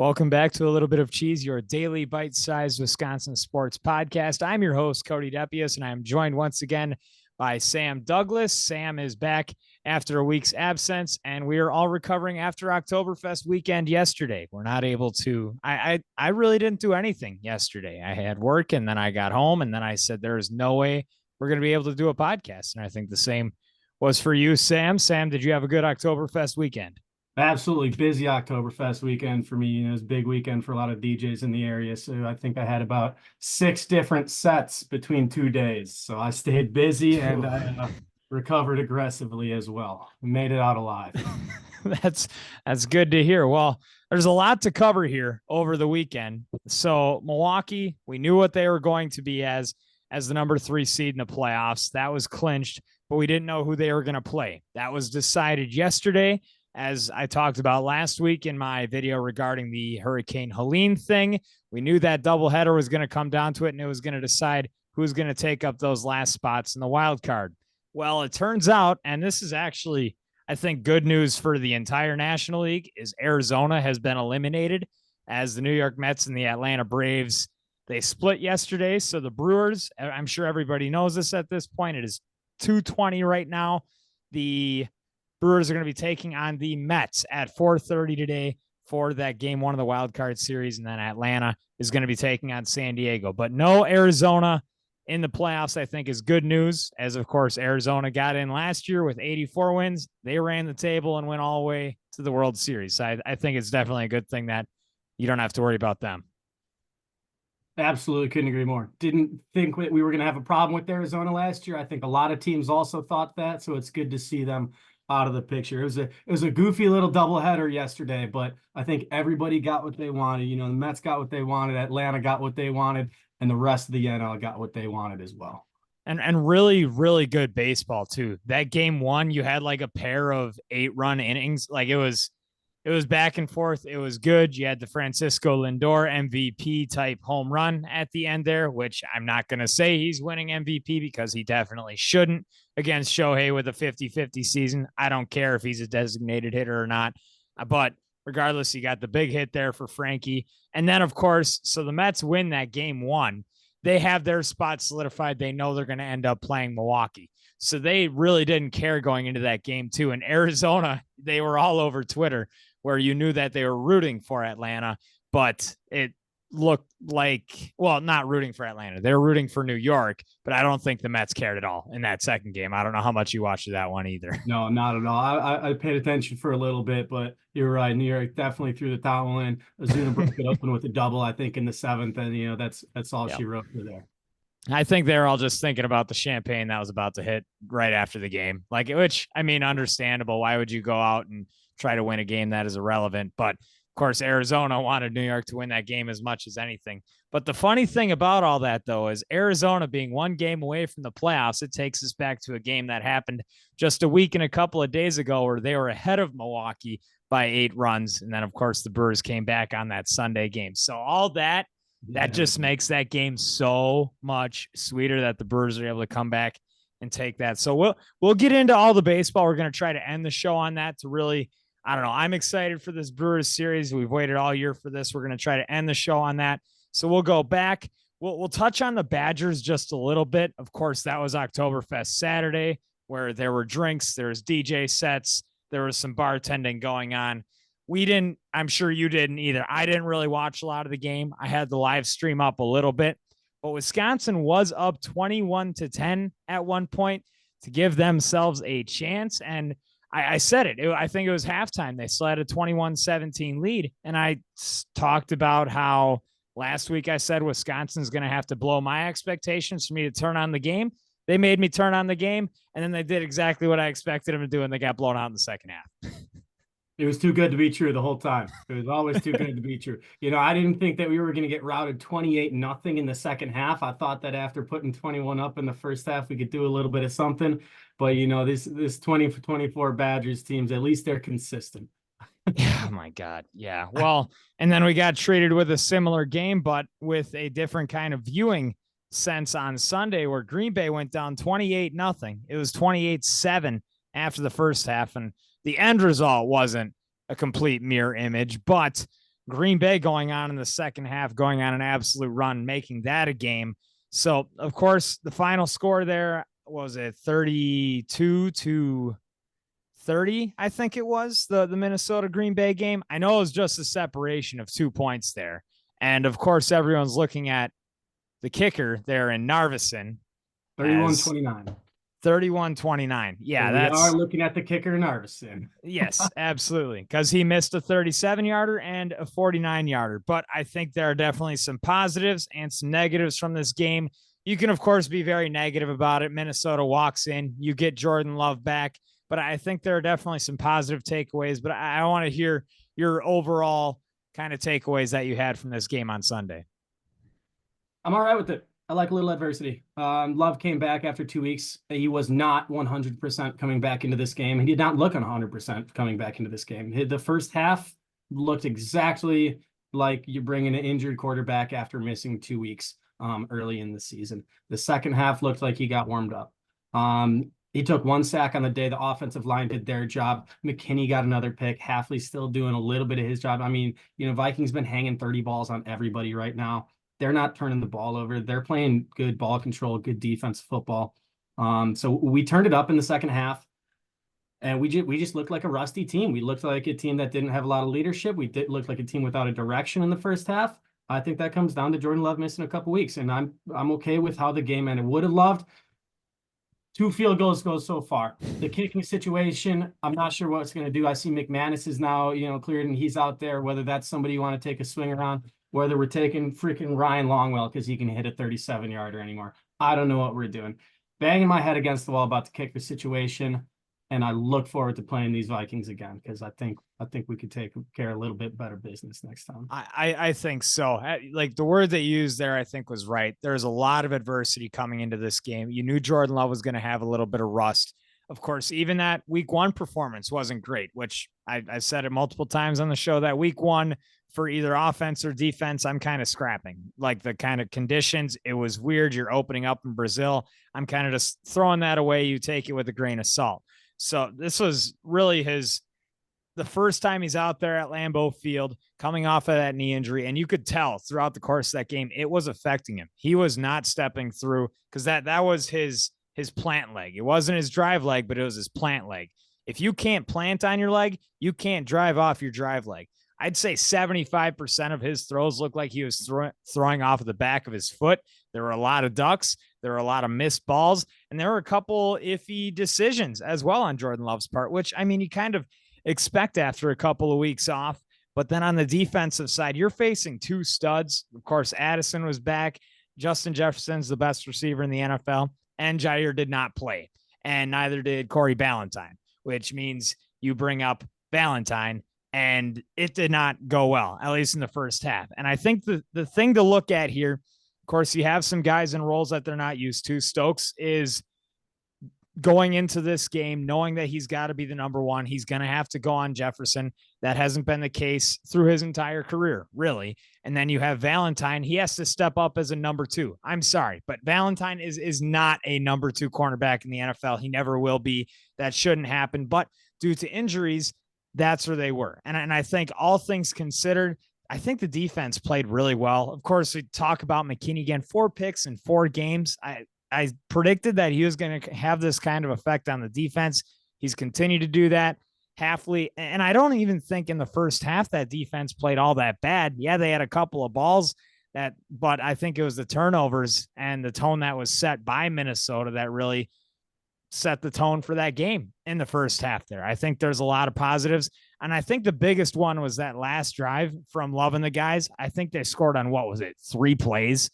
Welcome back to A Little Bit of Cheese, your daily bite-sized Wisconsin sports podcast. I'm your host, Cody Depius, and I'm joined once again by Sam Douglas. Sam is back after a week's absence, and we are all recovering after Oktoberfest weekend yesterday. We're not able to, I really didn't do anything yesterday. I had work, and then I got home, and then I said, there is no way we're going to be able to do a podcast. And I think the same was for you, Sam. Sam, did you have a good Oktoberfest weekend? Absolutely busy Oktoberfest weekend for me. It was a big weekend for a lot of DJs in the area. So I think I had about 6 different sets between 2 days. So I stayed busy and I recovered aggressively as well. Made it out alive. That's good to hear. Well, there's a lot to cover here over the weekend. So Milwaukee, we knew what they were going to be as the number 3 seed in the playoffs. That was clinched, but we didn't know who they were going to play. That was decided yesterday. As I talked about last week in my video regarding the Hurricane Helene thing, we knew that doubleheader was going to come down to it, and it was going to decide who's going to take up those last spots in the wild card. Well, it turns out, and this is actually, I think, good news for the entire National League, is Arizona has been eliminated as the New York Mets and the Atlanta Braves, they split yesterday. So the Brewers, I'm sure everybody knows this at this point, it is 2:20 right now. The Brewers are going to be taking on the Mets at 4:30 today for that game 1 of the wild card series. And then Atlanta is going to be taking on San Diego. But no Arizona in the playoffs, I think, is good news, as, of course, Arizona got in last year with 84 wins. They ran the table and went all the way to the World Series. So I think it's definitely a good thing that you don't have to worry about them. Absolutely couldn't agree more. Didn't think we were going to have a problem with Arizona last year. I think a lot of teams also thought that. So it's good to see them out of the picture. It was a goofy little doubleheader yesterday, but I think everybody got what they wanted. The Mets got what they wanted, Atlanta got what they wanted, and the rest of the NL got what they wanted as well. And really, really good baseball too. That game 1, you had like a pair of 8-run innings. Like it was back and forth. It was good. You had the Francisco Lindor MVP type home run at the end there, which I'm not going to say he's winning MVP because he definitely shouldn't against Shohei with a 50-50 season. I don't care if he's a designated hitter or not. But regardless, you got the big hit there for Frankie. And then, of course, so the Mets win that game 1. They have their spot solidified. They know they're going to end up playing Milwaukee. So they really didn't care going into that game 2. And Arizona, they were all over Twitter where you knew that they were rooting for Atlanta, but it looked like, well, not rooting for Atlanta. They were rooting for New York, but I don't think the Mets cared at all in that second game. I don't know how much you watched that one either. No, not at all. I paid attention for a little bit, but you're right. New York definitely threw the towel in. Ozuna broke it open with a double, I think, in the 7th, and that's all she wrote for there. I think they're all just thinking about the champagne that was about to hit right after the game. Which, I mean, understandable. Why would you go out and try to win a game that is irrelevant? But of course, Arizona wanted New York to win that game as much as anything. But the funny thing about all that, though, is Arizona being 1 game away from the playoffs, it takes us back to a game that happened just a week and a couple of days ago where they were ahead of Milwaukee by 8 runs. And then, of course, the Brewers came back on that Sunday game. So all that just makes that game so much sweeter that the Brewers are able to come back and take that. So we'll get into all the baseball. We're going to try to end the show on that to really, I don't know. I'm excited for this Brewers series. We've waited all year for this. We're going to try to end the show on that. So we'll go back. We'll touch on the Badgers just a little bit. Of course, that was Oktoberfest Saturday where there were drinks, there was DJ sets, there was some bartending going on. I'm sure you didn't either. I didn't really watch a lot of the game. I had the live stream up a little bit, but Wisconsin was up 21-10 at one point to give themselves a chance. And I said it. I think it was halftime. They still had a 21-17 lead. And I talked about how last week I said Wisconsin's going to have to blow my expectations for me to turn on the game. They made me turn on the game, and then they did exactly what I expected them to do, and they got blown out in the second half. It was too good to be true the whole time. It was always too good to be true. I didn't think that we were going to get routed 28-0 in the second half. I thought that after putting 21 up in the first half, we could do a little bit of something. But, this 20-24 Badgers teams, at least they're consistent. Oh, my God. Yeah. Well, and then we got treated with a similar game, but with a different kind of viewing sense on Sunday where Green Bay went down 28-0. It was 28-7 after the first half, and the end result wasn't a complete mirror image, but Green Bay going on in the second half, going on an absolute run, making that a game. So, of course, the final score there was it 32-30, I think it was the Minnesota Green Bay game. I know it was just a separation of 2 points there. And of course, everyone's looking at the kicker there in Narvison as 31-29. 31-29. Yeah, So we are that's looking at the kicker Narvison. yes, absolutely. Because he missed a 37-yarder and a 49-yarder. But I think there are definitely some positives and some negatives from this game. You can, of course, be very negative about it. Minnesota walks in, you get Jordan Love back. But I think there are definitely some positive takeaways. But I want to hear your overall kind of takeaways that you had from this game on Sunday. I'm all right with it. I like a little adversity. Love came back after 2 weeks. He was not 100% coming back into this game. He did not look 100% coming back into this game. The first half looked exactly like you're bringing an injured quarterback after missing 2 weeks early in the season. The second half looked like he got warmed up. He took 1 sack on the day. The offensive line did their job. McKinney got another pick. Hafley's still doing a little bit of his job. I mean, Vikings been hanging 30 balls on everybody right now. They're not turning the ball over. They're playing good ball control, good defensive football. So we turned it up in the second half, and we just looked like a rusty team. We looked like a team that didn't have a lot of leadership. We did look like a team without a direction in the first half. I think that comes down to Jordan Love missing a couple weeks, and I'm okay with how the game ended. Would have loved 2 field goals go so far. The kicking situation, I'm not sure what it's going to do. I see McManus is now cleared and he's out there. Whether that's somebody you want to take a swing around. Whether we're taking freaking Ryan Longwell because he can hit a 37-yarder anymore. I don't know what we're doing. Banging my head against the wall about the kicker situation, and I look forward to playing these Vikings again because I think we could take care of a little bit better business next time. I think so. Like the word that you used there, I think was right. There's a lot of adversity coming into this game. You knew Jordan Love was going to have a little bit of rust. Of course, even that week 1 performance wasn't great, which I said it multiple times on the show that week 1 for either offense or defense, I'm kind of scrapping. Like the kind of conditions, it was weird. You're opening up in Brazil. I'm kind of just throwing that away. You take it with a grain of salt. So this was really the first time he's out there at Lambeau Field coming off of that knee injury. And you could tell throughout the course of that game, it was affecting him. He was not stepping through because that was his plant leg. It wasn't his drive leg, but it was his plant leg. If you can't plant on your leg, you can't drive off your drive leg. I'd say 75% of his throws looked like he was throwing off of the back of his foot. There were a lot of ducks. There were a lot of missed balls. And there were a couple iffy decisions as well on Jordan Love's part, which, I mean, you kind of expect after a couple of weeks off. But then on the defensive side, you're facing 2 studs. Of course, Addison was back. Justin Jefferson's the best receiver in the NFL. And Jair did not play. And neither did Corey Ballantyne, which means you bring up Ballantyne. And it did not go well, at least in the first half. And I think the thing to look at here, of course, you have some guys in roles that they're not used to. Stokes is going into this game knowing that he's got to be the number 1. He's going to have to go on Jefferson. That hasn't been the case through his entire career, really. And then you have Valentine. He has to step up as a number 2. I'm sorry, but Valentine is not a number 2 cornerback in the NFL. He never will be. That shouldn't happen. But due to injuries, that's where they were. And I think all things considered, I think the defense played really well. Of course, we talk about McKinney again, 4 picks in 4 games. I predicted that he was going to have this kind of effect on the defense. He's continued to do that. Hafley, and I don't even think in the first half that defense played all that bad. Yeah, they had a couple of balls but I think it was the turnovers and the tone that was set by Minnesota that really set the tone for that game in the first half there. I think there's a lot of positives. And I think the biggest one was that last drive from Love and the guys. I think they scored on, 3 plays,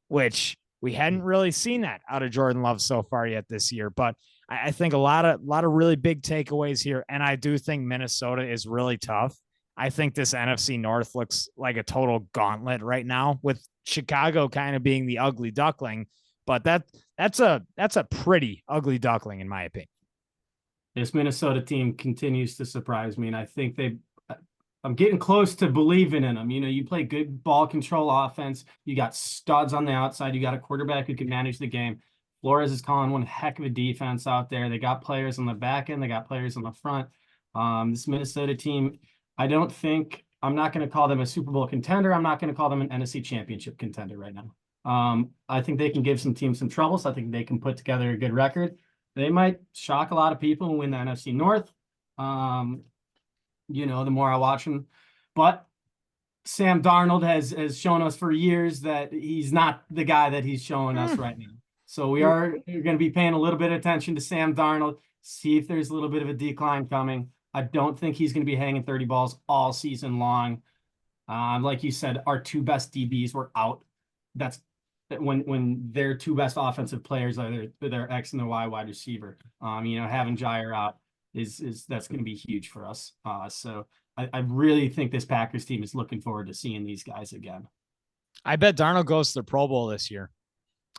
which we hadn't really seen that out of Jordan Love so far yet this year. But I think a lot of really big takeaways here. And I do think Minnesota is really tough. I think this NFC North looks like a total gauntlet right now, with Chicago kind of being the ugly duckling. But that's a pretty ugly duckling, in my opinion. This Minnesota team continues to surprise me, and I think I'm getting close to believing in them. You play good ball control offense. You got studs on the outside. You got a quarterback who can manage the game. Flores is calling one heck of a defense out there. They got players on the back end. They got players on the front. This Minnesota team, I don't think I'm not going to call them a Super Bowl contender. I'm not going to call them an NFC championship contender right now. I think they can give some teams some trouble. So I think they can put together a good record. They might shock a lot of people and win the NFC North. The more I watch them, but Sam Darnold has shown us for years that he's not the guy that he's showing us right now. So we are going to be paying a little bit of attention to Sam Darnold, see if there's a little bit of a decline coming. I don't think he's going to be hanging 30 balls all season long. Like you said, our two best DBs were out. That's when their two best offensive players are their X and their Y wide receiver. Having Jair out is that's going to be huge for us. So I really think this Packers team is looking forward to seeing these guys again. I bet Darnold goes to the Pro Bowl this year.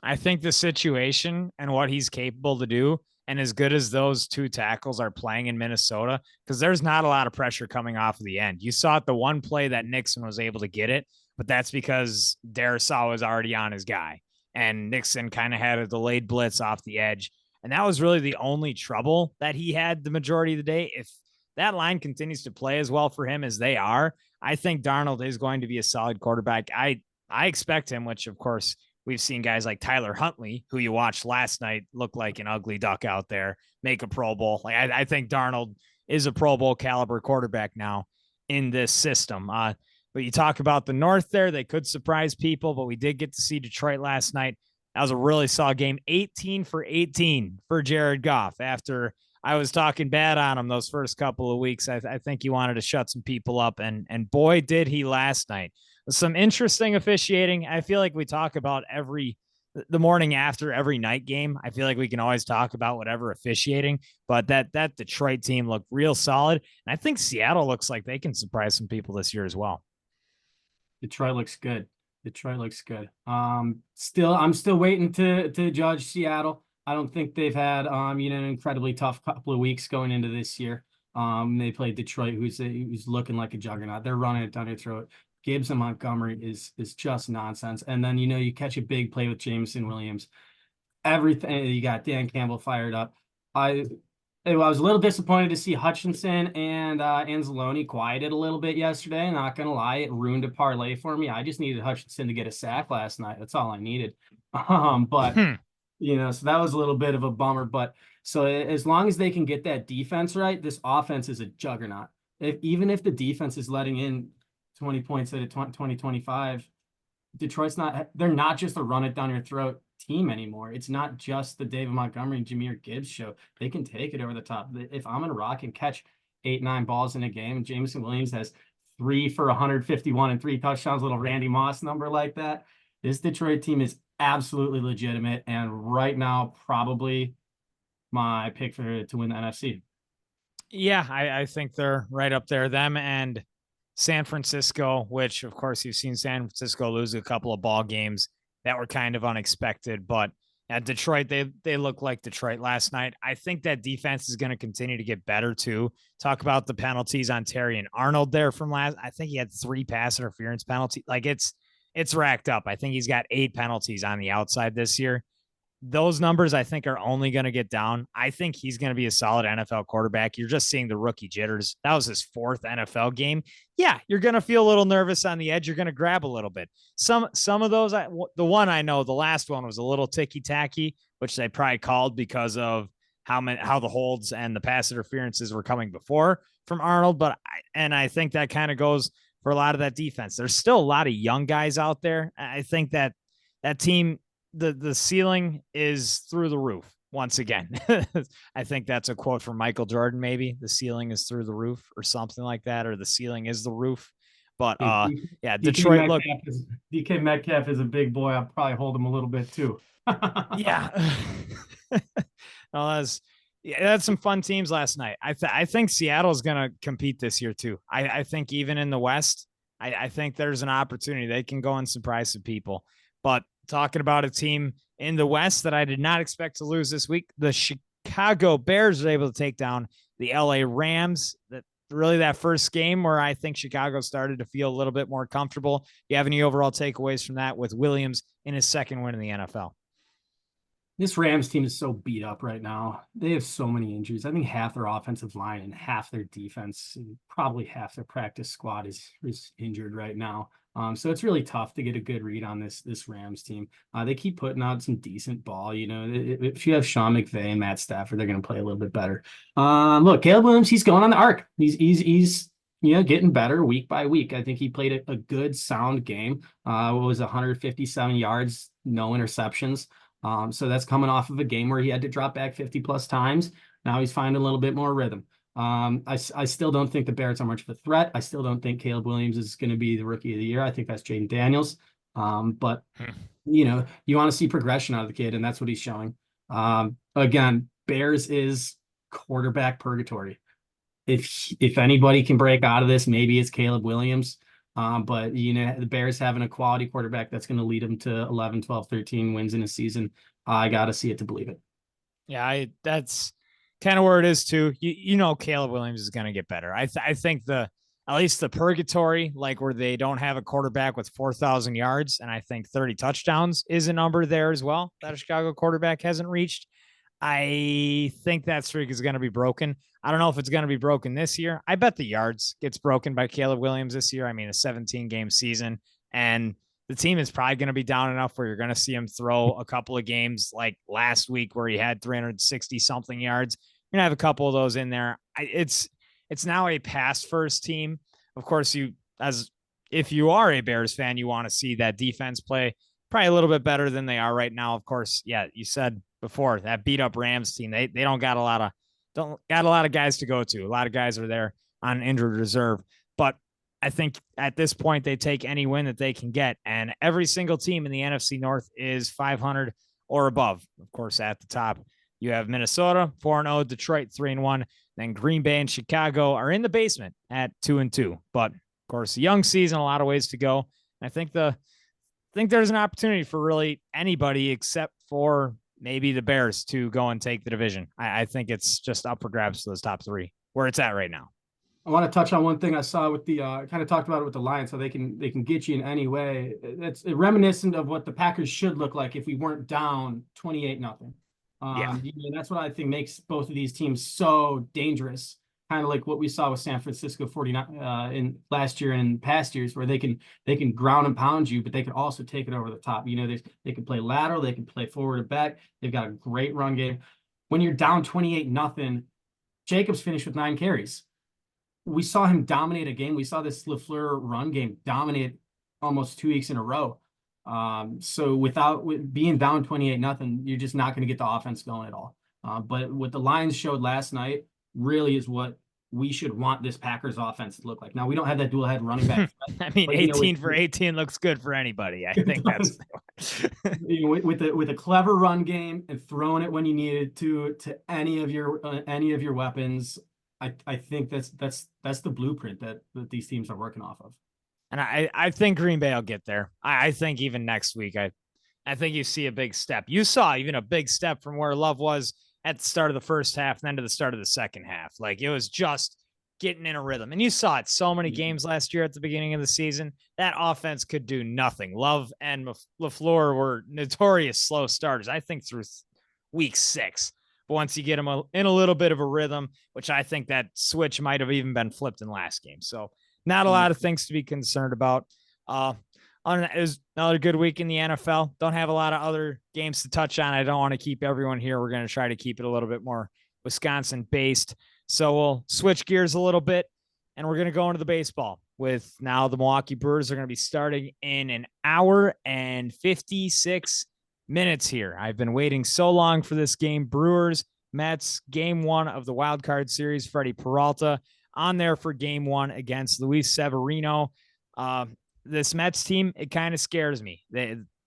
I think the situation and what he's capable to do, and as good as those two tackles are playing in Minnesota, because there's not a lot of pressure coming off of the end. You saw it the one play that Nixon was able to get it, but that's because Darisaw was already on his guy, and Nixon kind of had a delayed blitz off the edge. And that was really the only trouble that he had the majority of the day. If that line continues to play as well for him as they are, I think Darnold is going to be a solid quarterback. I expect him, which of course we've seen guys like Tyler Huntley, who you watched last night, look like an ugly duck out there, make a Pro Bowl. Like I think Darnold is a Pro Bowl caliber quarterback now in this system. But you talk about the North there, they could surprise people, but we did get to see Detroit last night. That was a really solid game. 18 for 18 for Jared Goff. After I was talking bad on him those first couple of weeks, I think he wanted to shut some people up, and boy, did he last night. Some interesting officiating. I feel like we talk about the morning after every night game. I feel like we can always talk about whatever officiating, but that Detroit team looked real solid. And I think Seattle looks like they can surprise some people this year as well. Detroit looks good. I'm still waiting to judge Seattle. I don't think they've had an incredibly tough couple of weeks going into this year. They played Detroit, who's looking like a juggernaut. They're running it down your throat. Gibbs and Montgomery is just nonsense. And then you catch a big play with Jameson Williams. Everything you got Dan Campbell fired up. I was a little disappointed to see Hutchinson and Anzalone quieted a little bit yesterday. Not gonna lie, it ruined a parlay for me. I just needed Hutchinson to get a sack last night. That's all I needed. But so that was a little bit of a bummer. But so as long as they can get that defense right, this offense is a juggernaut. Even if the defense is letting in 20 points at a 2025, they're not just a run it down your throat team anymore. It's not just the David Montgomery and Jahmyr Gibbs show. They can take it over the top. If Amon Ra can catch 8-9 balls in a game, and Jameson Williams has 3 for 151 and 3 touchdowns, little Randy Moss number like that, this Detroit team is absolutely legitimate. And right now, probably my pick to win the NFC. Yeah, I think they're right up there. Them and San Francisco, which of course you've seen San Francisco lose a couple of ball games that were kind of unexpected, but at Detroit, they look like Detroit last night. I think that defense is going to continue to get better too. Talk about the penalties on Terry and Arnold there from last. I think he had 3 pass interference penalties. Like it's racked up. I think he's got 8 penalties on the outside this year. Those numbers I think are only going to get down. I think he's going to be a solid NFL quarterback. You're just seeing the rookie jitters. That was his 4th NFL game. Yeah, you're going to feel a little nervous on the edge. You're going to grab a little bit. Some of those, the one I know, the last one was a little ticky-tacky, which they probably called because of how the holds and the pass interferences were coming before from Arnold. But I think that kind of goes for a lot of that defense. There's still a lot of young guys out there. I think that team, the ceiling is through the roof once again. I think that's a quote from Michael Jordan. Maybe the ceiling is through the roof or something like that, or the ceiling is the roof. But yeah, Detroit. Look, DK Metcalf is a big boy. I'll probably hold him a little bit too. Yeah. Well, that's some fun teams last night. I think Seattle's going to compete this year too. I think even in the West, I think there's an opportunity they can go and surprise some people. But talking about a team in the West that I did not expect to lose this week, the Chicago Bears were able to take down the LA Rams. That first game where I think Chicago started to feel a little bit more comfortable. Do you have any overall takeaways from that with Williams in his 2nd win in the NFL? This Rams team is so beat up right now. They have so many injuries. I think half their offensive line and half their defense, and probably half their practice squad is injured right now. So it's really tough to get a good read on this Rams team. They keep putting out some decent ball. You know, if you have Sean McVay and Matt Stafford, they're going to play a little bit better. Look, Caleb Williams, he's going on the arc. He's getting better week by week. I think he played a good, sound game. What was 157 yards, no interceptions. So that's coming off of a game where he had to drop back 50 plus times. Now he's finding a little bit more rhythm. I still don't think the Bears are much of a threat. I still don't think Caleb Williams is going to be the rookie of the year. I think that's Jaden Daniels. But you want to see progression out of the kid, and that's what he's showing. Again, Bears is quarterback purgatory. If anybody can break out of this, maybe it's Caleb Williams. But the Bears having a quality quarterback that's going to lead them to 11, 12, 13 wins in a season. I got to see it to believe it. Yeah, that's kind of where it is too. Caleb Williams is going to get better. I think at least the purgatory, like where they don't have a quarterback with 4,000 yards and I think 30 touchdowns is a number there as well that a Chicago quarterback hasn't reached. I think that streak is going to be broken. I don't know if it's going to be broken this year. I bet the yards gets broken by Caleb Williams this year. I mean, a 17-game season, and the team is probably going to be down enough where you're going to see him throw a couple of games like last week where he had 360-something yards. You're going to have a couple of those in there. It's now a pass-first team. Of course, if you are a Bears fan, you want to see that defense play probably a little bit better than they are right now. Of course, yeah, you said before that beat up Rams team, they don't got a lot of guys to go to. A lot of guys are there on injured reserve, but I think at this point they take any win that they can get, and every single team in the NFC North is 500 or above. Of course, at the top you have Minnesota 4-0, Detroit 3-1, then Green Bay and Chicago are in the basement at 2-2. But of course, a young season, a lot of ways to go. I think there's an opportunity for really anybody except for maybe the Bears to go and take the division. I think it's just up for grabs to those top three where it's at right now. I want to touch on one thing I saw with the kind of talked about it with the Lions, so they can get you in any way. It's reminiscent of what the Packers should look like if we weren't down 28-0. And that's what I think makes both of these teams so dangerous. Kind of like what we saw with San Francisco 49 in last year and in past years, where they can ground and pound you, but they can also take it over the top. They can play lateral, they can play forward and back. They've got a great run game. When you're down 28-0, Jacobs finished with 9 carries. We saw him dominate a game. We saw this LaFleur run game dominate almost 2 weeks in a row. So with being down 28-0, you're just not going to get the offense going at all. But what the Lions showed last night really is what we should want this Packers offense to look like. Now, we don't have that dual head running back. I mean, 18 for 18 looks good for anybody. I think that's with a clever run game and throwing it when you need it to any of your weapons. I think that's the blueprint that these teams are working off of. And I think Green Bay will get there. I think even next week, I think you see a big step. You saw even a big step from where Love was at the start of the first half and then to the start of the second half. Like, it was just getting in a rhythm. And you saw it so many games last year at the beginning of the season. That offense could do nothing. Love and LaFleur were notorious slow starters, I think, through week 6. But once you get them in a little bit of a rhythm, which I think that switch might have even been flipped in last game. So not a lot of things to be concerned about. It was another good week in the NFL. Don't have a lot of other games to touch on. I don't want to keep everyone here. We're going to try to keep it a little bit more Wisconsin based. So we'll switch gears a little bit and we're going to go into the baseball with now the Milwaukee Brewers are going to be starting in an hour and 56 minutes here. I've been waiting so long for this game. Brewers, Mets, game 1 of the wild card series. Freddie Peralta on there for game 1 against Luis Severino. This Mets team, it kind of scares me.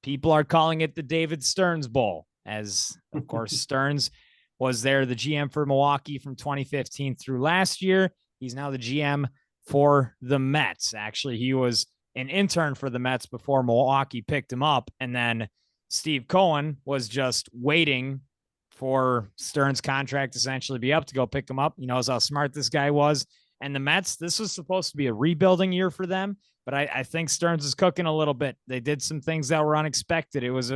People are calling it the David Stearns Bowl, as of course Stearns was there, the GM for Milwaukee from 2015 through last year. He's now the GM for the Mets. Actually, he was an intern for the Mets before Milwaukee picked him up. And then Steve Cohen was just waiting for Stearns' contract to essentially be up to go pick him up. He knows how smart this guy was. And the Mets, this was supposed to be a rebuilding year for them, but I think Stearns is cooking a little bit. They did some things that were unexpected. It was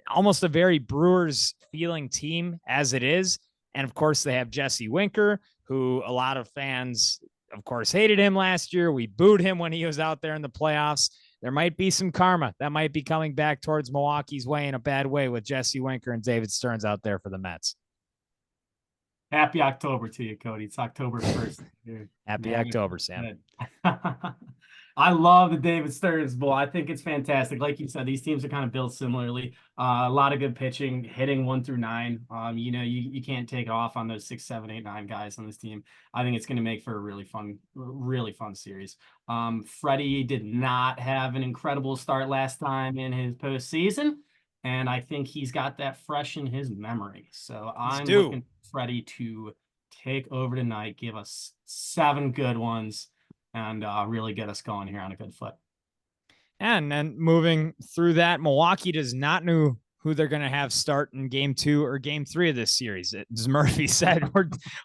almost a very Brewers feeling team as it is. And of course, they have Jesse Winker, who a lot of fans, of course, hated him last year. We booed him when he was out there in the playoffs. There might be some karma that might be coming back towards Milwaukee's way in a bad way with Jesse Winker and David Stearns out there for the Mets. Happy October to you, Cody. It's October 1st. Happy October, Sam. I love the David Stearns Bowl. I think it's fantastic. Like you said, these teams are kind of built similarly. A lot of good pitching, hitting 1 through 9. You can't take off on those 6, 7, 8, 9 guys on this team. I think it's going to make for a really fun series. Freddie did not have an incredible start last time in his postseason, and I think he's got that fresh in his memory. So I'm looking for Freddie to take over tonight, give us 7 good ones, and really get us going here on a good foot. And then moving through that, Milwaukee does not know who they're going to have start in game 2 or game 3 of this series. As Murphy said,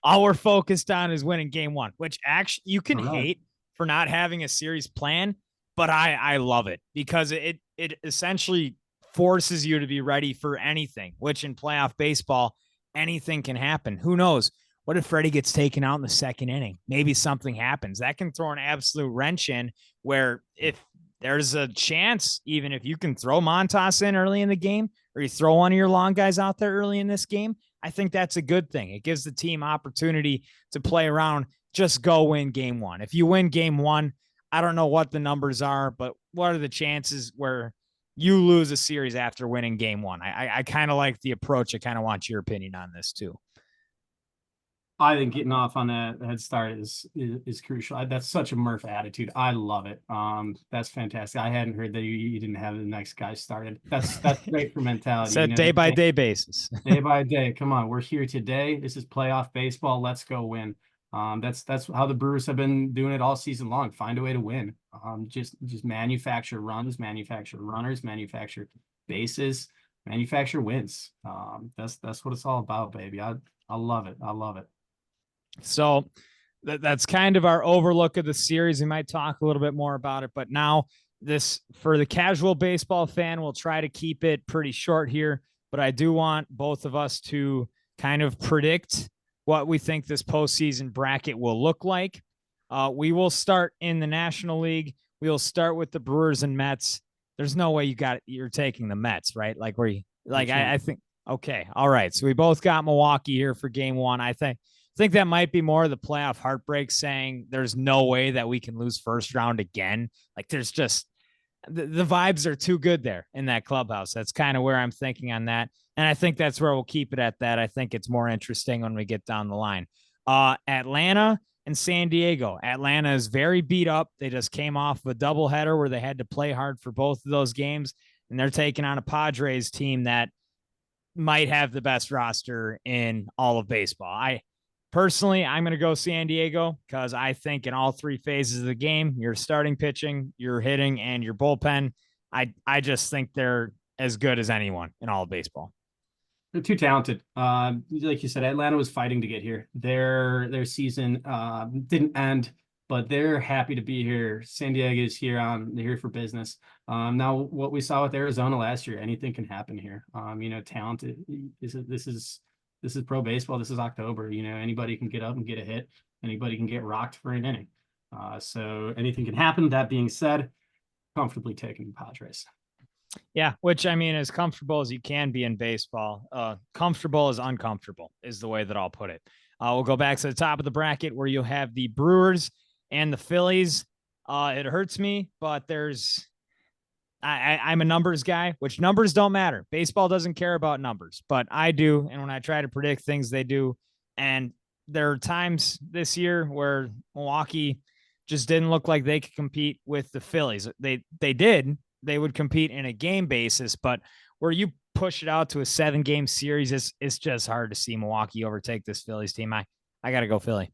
all we're focused on is winning game 1, which actually you can hate for not having a series plan, but I love it because it essentially forces you to be ready for anything, which in playoff baseball, anything can happen. Who knows? What if Freddie gets taken out in the second inning? Maybe something happens. That can throw an absolute wrench in where if there's a chance, even if you can throw Montas in early in the game or you throw one of your long guys out there early in this game, I think that's a good thing. It gives the team opportunity to play around. Just go win game 1. If you win game 1, I don't know what the numbers are, but what are the chances where you lose a series after winning game 1? I kind of like the approach. I kind of want your opinion on this too. I think getting off on that head start is crucial. That's such a Murph attitude. I love it. That's fantastic. I hadn't heard that you didn't have the next guy started. That's great for mentality. It's a day by day basis. Day by day. Come on, we're here today. This is playoff baseball. Let's go win. That's how the Brewers have been doing it all season long. Find a way to win. Just manufacture runs, manufacture runners, manufacture bases, manufacture wins. That's what it's all about, baby. I love it. I love it. So that's kind of our overlook of the series. We might talk a little bit more about it, but now this for the casual baseball fan, we'll try to keep it pretty short here, but I do want both of us to kind of predict what we think this postseason bracket will look like. We will start in the National League. We'll start with the Brewers and Mets. There's no way you're taking the Mets, right? I think, okay. All right. So we both got Milwaukee here for game 1. I think that might be more of the playoff heartbreak saying there's no way that we can lose first round again. Like there's just the vibes are too good there in that clubhouse. That's kind of where I'm thinking on that. And I think that's where we'll keep it at that. I think it's more interesting when we get down the line. Atlanta and San Diego. Atlanta is very beat up. They just came off a doubleheader where they had to play hard for both of those games. And they're taking on a Padres team that might have the best roster in all of baseball. Personally, I'm going to go San Diego because I think in all 3 phases of the game, you're starting pitching, you're hitting, and your bullpen. I just think they're as good as anyone in all of baseball. They're too talented. Like you said, Atlanta was fighting to get here. Their season didn't end, but they're happy to be here. San Diego is here. They're here for business. Now, what we saw with Arizona last year, anything can happen here. Talented. This is pro baseball. This is October. Anybody can get up and get a hit. Anybody can get rocked for an inning. So anything can happen. That being said, comfortably taking the Padres. Yeah, which I mean, as comfortable as you can be in baseball, comfortable is uncomfortable is the way that I'll put it. We'll go back to the top of the bracket where you have the Brewers and the Phillies. It hurts me, but I'm a numbers guy, which numbers don't matter. Baseball doesn't care about numbers, but I do. And when I try to predict things, they do. And there are times this year where Milwaukee just didn't look like they could compete with the Phillies. They did. They would compete in a game basis, but where you push it out to a 7-game series, it's just hard to see Milwaukee overtake this Phillies team. I got to go Philly.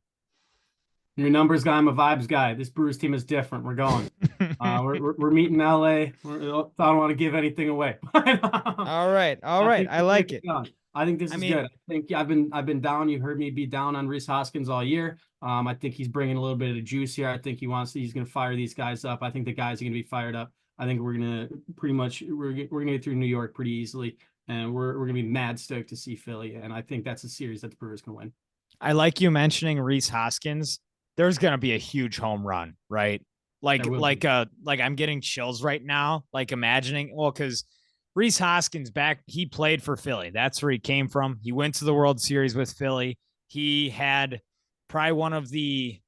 You're a numbers guy. I'm a vibes guy. This Brewers team is different. We're going. We're meeting LA. I don't want to give anything away. All right. I like it. I think this is good. I think I've been down. You've heard me be down on Rhys Hoskins all year. I think he's bringing a little bit of the juice here. I think he's going to fire these guys up. I think the guys are going to be fired up. I think we're gonna get through New York pretty easily, and we're gonna be mad stoked to see Philly. And I think that's a series that the Brewers can win. I like you mentioning Reese Hoskins. There's gonna be a huge home run, right? There will be. Like I'm getting chills right now, like imagining, well, because Reese Hoskins he played for Philly. That's where he came from. He went to the World Series with Philly. He had probably one of the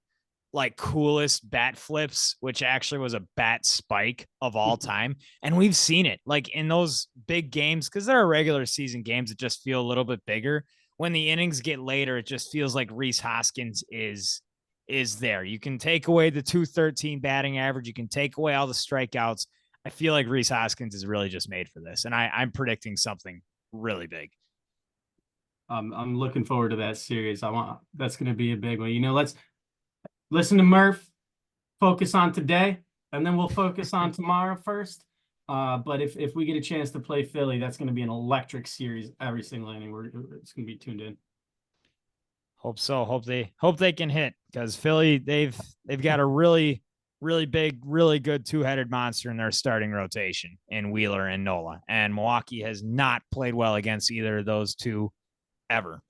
like coolest bat flips, which actually was a bat spike of all time. And we've seen it like in those big games, because there are regular season games that just feel a little bit bigger. When the innings get later, it just feels like Reese Hoskins is there. You can take away the 213 batting average, you can take away all the strikeouts. I feel like Reese Hoskins is really just made for this. And I'm predicting something really big. I'm looking forward to that series. That's going to be a big one. Let's listen to Murph, focus on today, and then we'll focus on tomorrow first. But if we get a chance to play Philly, that's going to be an electric series every single inning. It's going to be tuned in. Hope so. Hope they can hit, because Philly, they've got a really big, really good two-headed monster in their starting rotation in Wheeler and Nola. And Milwaukee has not played well against either of those two ever.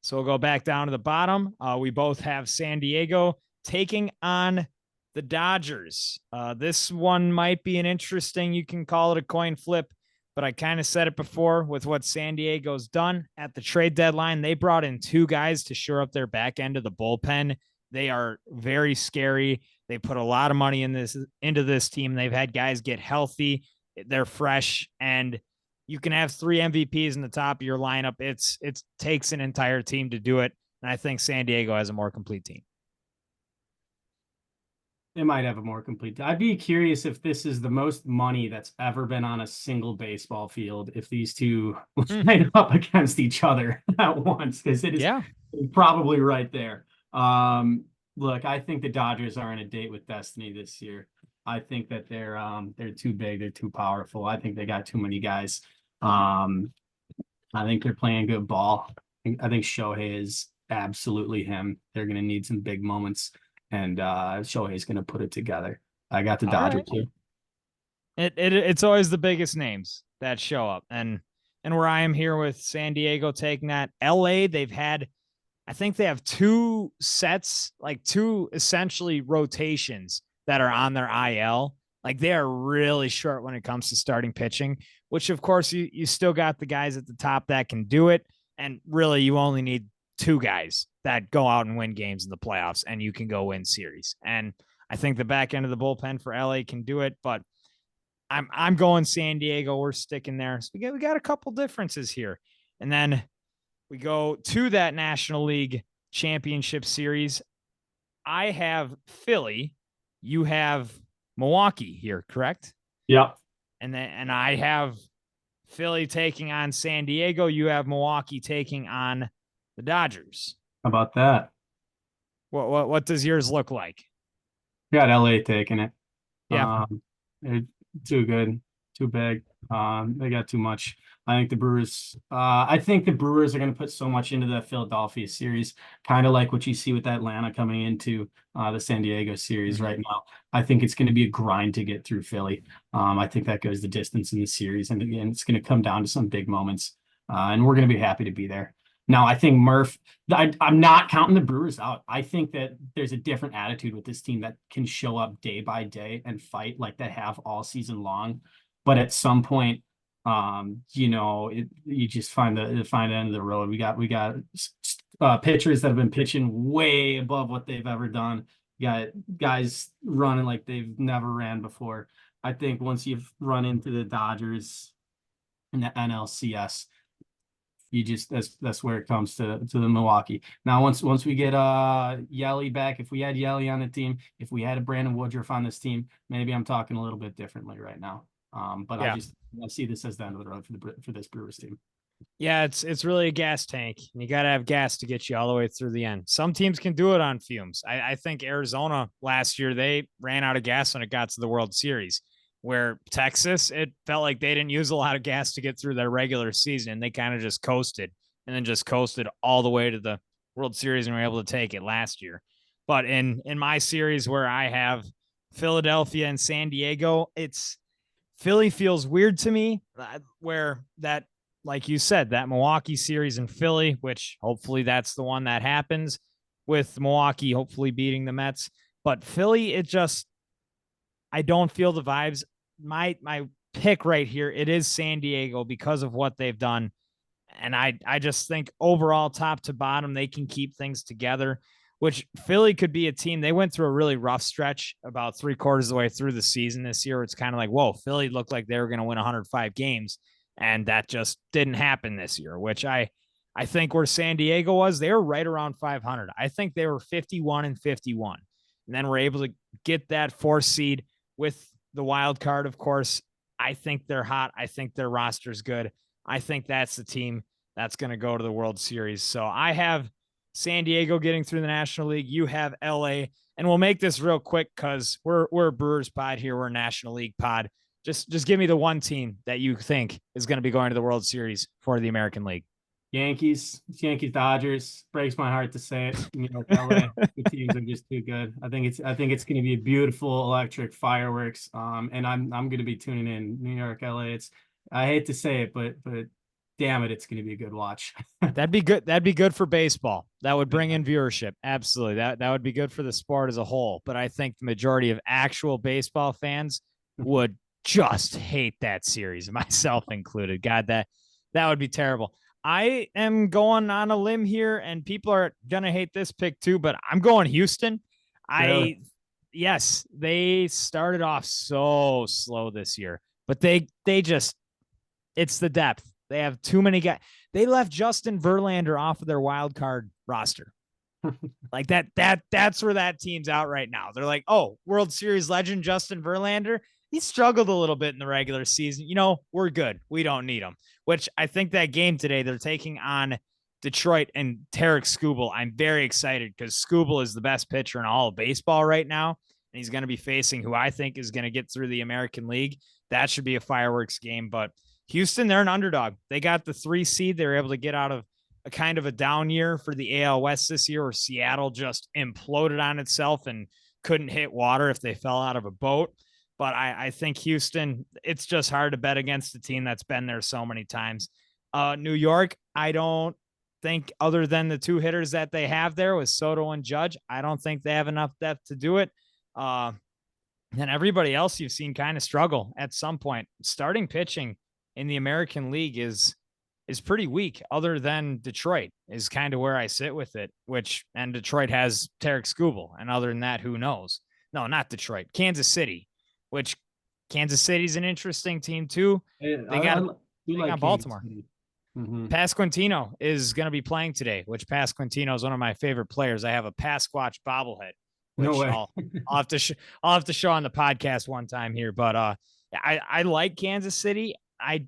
So we'll go back down to the bottom. We both have San Diego taking on the Dodgers. This one might be an interesting, you can call it a coin flip, but I kind of said it before with what San Diego's done at the trade deadline. They brought in two guys to shore up their back end of the bullpen. They are very scary. They put a lot of money into this team. They've had guys get healthy. They're fresh, and you can have 3 MVPs in the top of your lineup. It takes an entire team to do it. And I think San Diego has a more complete team. It might have a more complete. I'd be curious if this is the most money that's ever been on a single baseball field, if these two line up against each other at once, because it is probably right there. Look, I think the Dodgers are in a date with destiny this year. I think that they're too big, they're too powerful. I think they got too many guys. I think they're playing good ball. I think Shohei is absolutely him. They're going to need some big moments, and Shohei's going to put it together. I got the Dodgers too. It's always the biggest names that show up, and where I am here with San Diego taking that. LA, I think they have two sets, like two essentially rotations that are on their IL. Like they are really short when it comes to starting pitching, which of course you still got the guys at the top that can do it. And really you only need 2 guys that go out and win games in the playoffs, and you can go win series. And I think the back end of the bullpen for LA can do it, but I'm going San Diego. We're sticking there. So we got a couple differences here. And then we go to that National League Championship Series. I have Philly. You have Milwaukee here, correct? Yeah. And I have Philly taking on San Diego. You have Milwaukee taking on the Dodgers. How about that? What does yours look like? Got LA taking it. Yeah. They're too good, too big. They got too much. I think the Brewers are going to put so much into the Philadelphia series, kind of like what you see with Atlanta coming into the San Diego series right now. I think it's going to be a grind to get through Philly. I think that goes the distance in the series, and again, it's going to come down to some big moments, and we're going to be happy to be there. Now, I think Murph, I'm not counting the Brewers out. I think that there's a different attitude with this team that can show up day by day and fight like they have all season long. But at some point, you just find the end of the road. We got pitchers that have been pitching way above what they've ever done. You got guys running like they've never ran before. I think once you've run into the Dodgers and the NLCS, that's where it comes to the Milwaukee. Now, once we get Yelly back, if we had Yelly on the team, if we had a Brandon Woodruff on this team, maybe I'm talking a little bit differently right now. But yeah. I see this as the end of the road for this Brewers team. Yeah, it's really a gas tank. You got to have gas to get you all the way through the end. Some teams can do it on fumes. I think Arizona last year, they ran out of gas when it got to the World Series, where Texas, it felt like they didn't use a lot of gas to get through their regular season, and they kind of just coasted all the way to the World Series and were able to take it last year. But in my series where I have Philadelphia and San Diego, it's Philly feels weird to me, where that, like you said, that Milwaukee series in Philly, which hopefully that's the one that happens with Milwaukee, hopefully beating the Mets. But Philly, I don't feel the vibes. My pick right here, it is San Diego because of what they've done. And I just think overall, top to bottom, they can keep things together, which Philly could be a team. They went through a really rough stretch about 3/4 of the way through the season this year. It's kind of like, whoa, Philly looked like they were going to win 105 games. And that just didn't happen this year, which I think where San Diego was, they were right around 500. I think they were 51-51. And then we're able to get that 4th seed with the wild card, of course. I think they're hot. I think their roster's good. I think that's the team that's going to go to the World Series. So I have San Diego getting through the National League. You have LA. And we'll make this real quick because we're a Brewers pod here. We're a National League pod. Just give me the one team that you think is going to be going to the World Series for the American League. Yankees, Dodgers. Breaks my heart to say it. LA. The teams are just too good. I think it's going to be a beautiful electric fireworks. And I'm going to be tuning in. New York, LA. I hate to say it, but damn it, it's going to be a good watch. That'd be good. That'd be good for baseball. That would bring in viewership. Absolutely. That would be good for the sport as a whole. But I think the majority of actual baseball fans would just hate that series, myself included. God, that would be terrible. I am going on a limb here, and people are going to hate this pick too, but I'm going Houston. Really? Yes, they started off so slow this year, but they just, it's the depth. They have too many guys. They left Justin Verlander off of their wild card roster. Like that's where that team's out right now. They're like, oh, World Series legend Justin Verlander. He struggled a little bit in the regular season. We're good. We don't need him. Which I think that game today, they're taking on Detroit and Tarek Skubal. I'm very excited because Skubal is the best pitcher in all of baseball right now. And he's going to be facing who I think is going to get through the American League. That should be a fireworks game. But Houston, they're an underdog. They got the 3 seed. They were able to get out of a kind of a down year for the AL West this year, where Seattle just imploded on itself and couldn't hit water if they fell out of a boat. But I think Houston, it's just hard to bet against a team that's been there so many times. New York, I don't think, other than the 2 hitters that they have there with Soto and Judge, I don't think they have enough depth to do it. And everybody else you've seen kind of struggle at some point. Starting pitching in the American League is pretty weak, other than Detroit is kind of where I sit with it, and Detroit has Tarek Skubal. And other than that, who knows? No, not Detroit, Kansas City, which Kansas City's an interesting team too. They got Baltimore. Mm-hmm. Pasquantino is going to be playing today, which Pasquantino is one of my favorite players. I have a Pasquatch bobblehead, which No way. I'll have to show on the podcast one time here. But I like Kansas City. I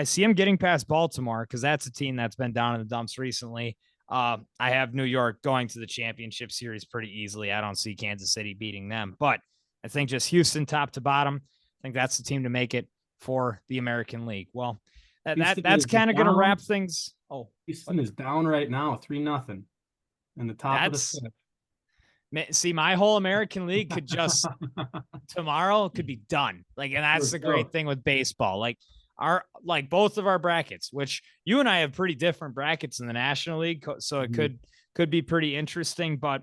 see him getting past Baltimore because that's a team that's been down in the dumps recently. I have New York going to the championship series pretty easily. I don't see Kansas City beating them, but I think just Houston top to bottom. I think that's the team to make it for the American League. Well, that's kind of going to wrap things. Oh, Houston is down right now, 3-0 in the top of the 5th. See, my whole American League could just tomorrow could be done. Like, and that's the great thing with baseball. Like both of our brackets, which you and I have pretty different brackets in the National League, so it could be pretty interesting. But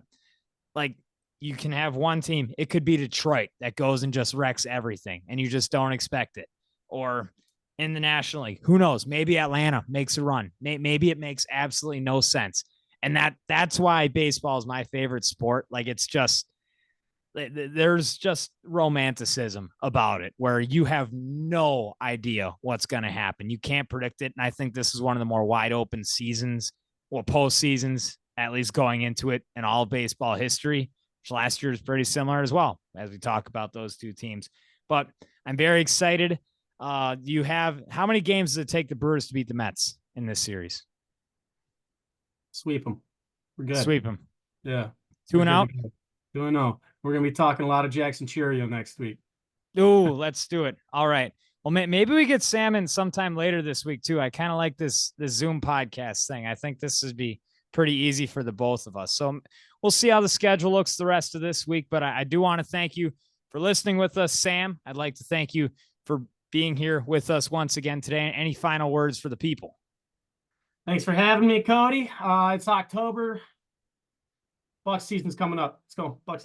like, you can have one team. It could be Detroit that goes and just wrecks everything, and you just don't expect it. Or in the National League, who knows? Maybe Atlanta makes a run. Maybe it makes absolutely no sense. And that's why baseball is my favorite sport. Like, it's just, there's just romanticism about it where you have no idea what's going to happen. You can't predict it. And I think this is one of the more wide open seasons, well, postseasons, at least going into it in all of baseball history. Last year is pretty similar as well, as we talk about those 2 teams. But I'm very excited. You have, how many games does it take the Brewers to beat the Mets in this series? Sweep them. We're good. Sweep them. Yeah. 2-0. 2-0. We're going to be talking a lot of Jackson Cheerio next week. Oh, let's do it. All right. Well, maybe we get Sam in sometime later this week too. I kind of like this Zoom podcast thing. I think this would be pretty easy for the both of us. So we'll see how the schedule looks the rest of this week. But I do want to thank you for listening with us, Sam. I'd like to thank you for being here with us once again today. Any final words for the people? Thanks for having me, Cody. It's October. Bucks season's coming up. Let's go. Bucks.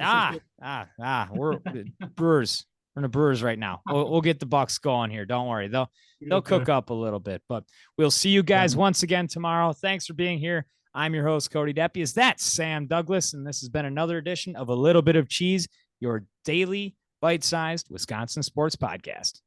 We're Brewers. We're in the Brewers right now. We'll get the Bucks going here. Don't worry. They'll cook up a little bit, but we'll see you guys once again tomorrow. Thanks for being here. I'm your host, Cody Deppies. That's Sam Douglas, and this has been another edition of A Little Bit of Cheese, your daily bite-sized Wisconsin sports podcast.